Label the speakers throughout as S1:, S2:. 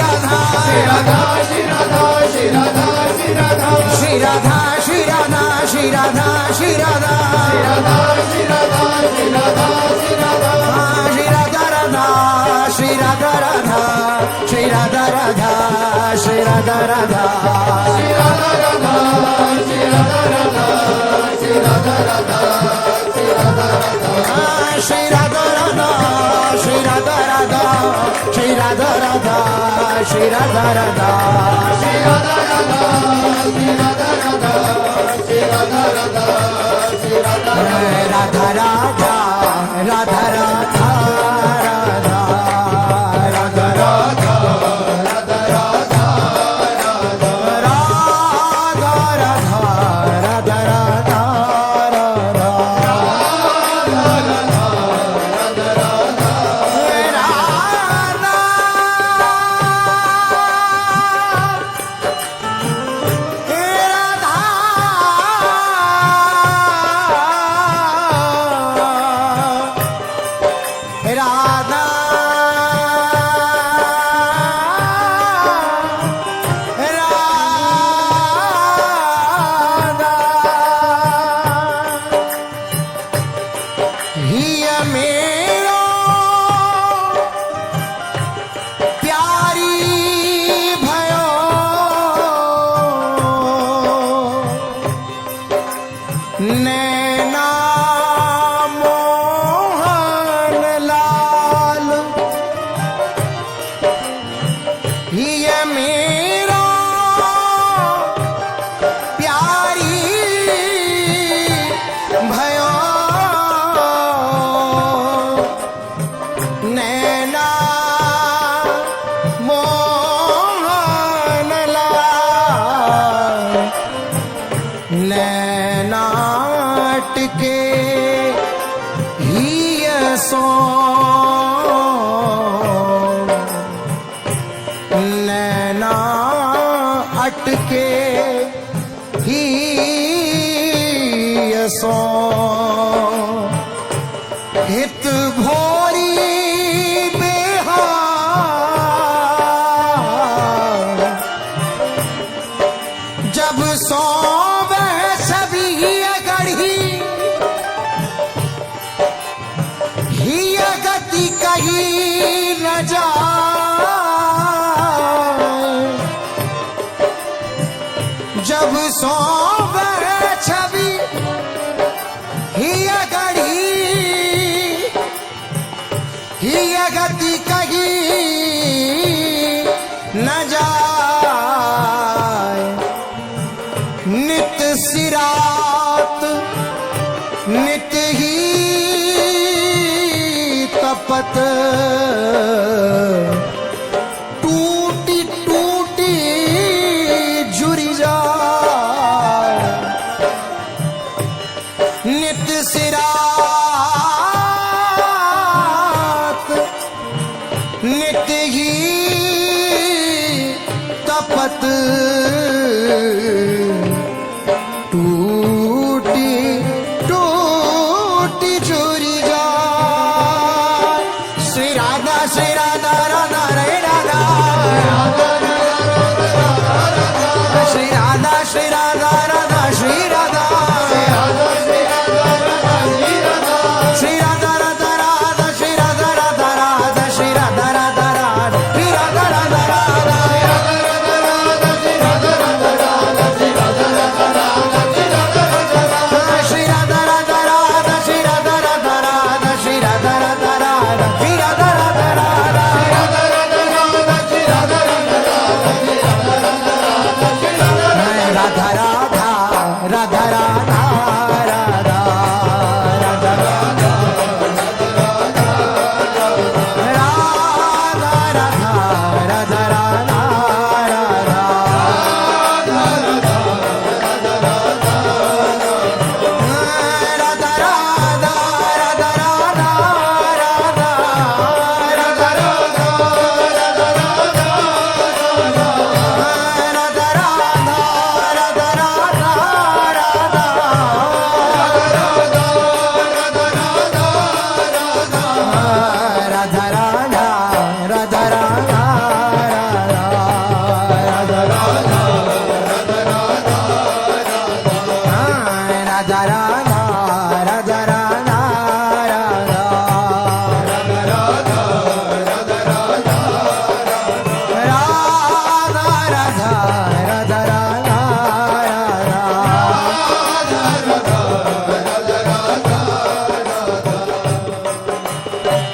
S1: राधा श्री राधा श्री राधा श्री राधा श्री राधा श्री राधा श्री राधा श्री राधा श्री राधा श्री राधा श्री राधा श्री राधा श्री राधा राधा श्री राधा राधा श्री राधा राधा श्री राधा राधा श्री राधा राधा श्री राधा राधा श्री राधा राधा श्री राधा राधा श्री राधा राधा श्री राधा राधा श्री राधा राधा श्री राधा राधा श्री राधा राधा श्री राधा राधा श्री राधा राधा श्री राधा राधा राधा राधा राधा राधा राधा राधा राधा नैना मोहन लाल ये मेरा प्यारी भयो नैना मोहन लाल नैनाट के ही सो नैना अटके ही सो हित भोरी बेहार जब सो कहीं न जाए जब सोवे छवि ही गढ़ी ही गति कहीं न जाए नित सिरात नित ही तपत टूटी टूटी जुरी जाए नित सिरात नित ही तपत टूटी टूटी जुरी जाए श्री राधा राधा रे राधा श्री राधा राधा श्री राधा श्री राधा राधा राधा श्री राधा राधा राधा श्री राधा राधा राधा श्री राधा राधा राधा श्री राधा राधा राधा श्री राधा राधा राधा श्री राधा राधा राधा श्री राधा राधा राधा राधा राधा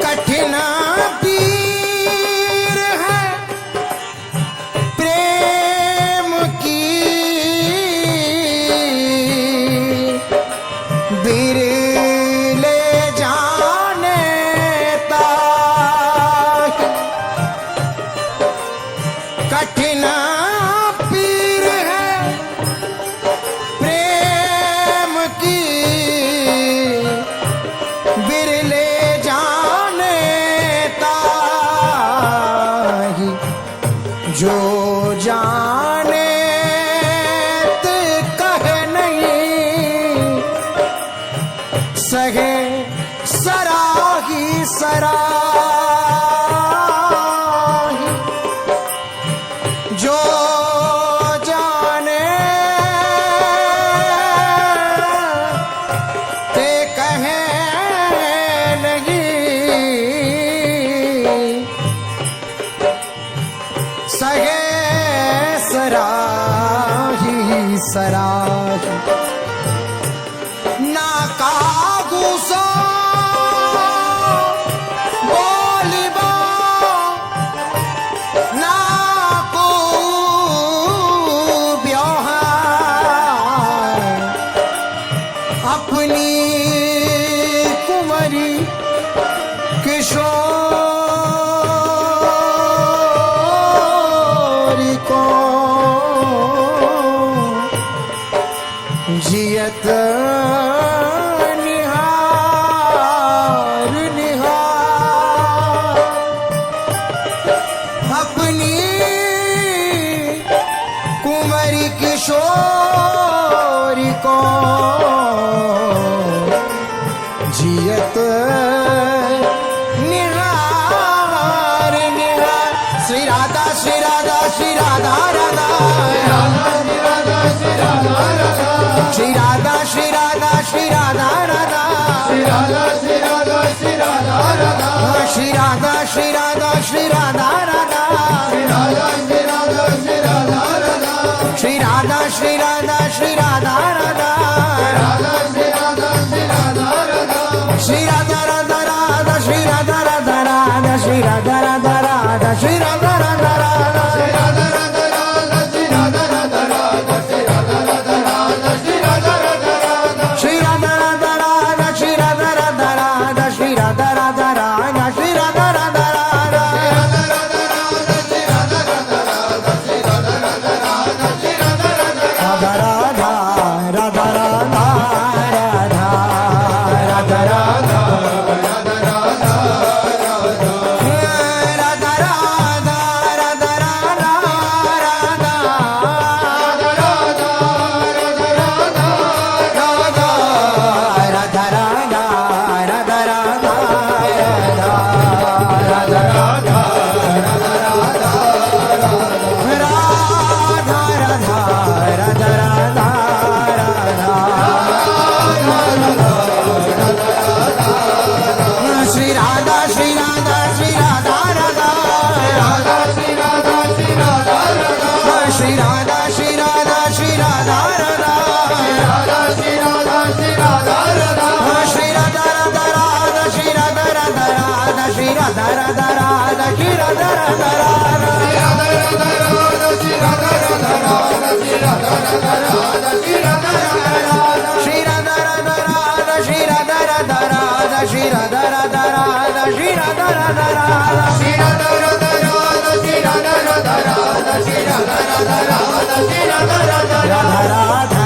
S1: कठिन पीर है प्रेम की, बिरले जाने ताहि। कठिन पीर है प्रेम की, बिरले जाने ताहि। जो जाने ते कहे नहीं, सहे सराही सराही। जो जाने ते कहे नहीं, सहे सराही सराही। ना कागू सो बोलिबो, ना को ब्योहार। अपनी कुंवरी किशोरी को जियत निहार निहार। अपनी कुंवरी किशोरी को जियत निहार निहार। श्री राधा श्री राधा श्री राधा राधा, श्री राधा श्री राधा श्री राधा राधा, श्री राधा श्री राधा श्री राधा राधा, श्री राधा श्री राधा श्री राधा राधा, श्री राधा श्री राधा श्री राधा राधा, श्री राधा राधा राधा श्री राधा राधा राधा, श्री राधा राधा राधा श्री राधा राधा राधा, श्री राधा राधा राधा श्री राधा राधा राधा, श्री राधा राधा राधा श्री राधा राधा राधा, श्री राधा राधा राधा श्री राधा राधा राधा, श्री राधा राधा राधा श्री राधा राधा राधा, श्री राधा राधा राधा श्री राधा राधा राधा, श्री राधा राधा राधा राधा राधा राधा राधा राधा राधा राधा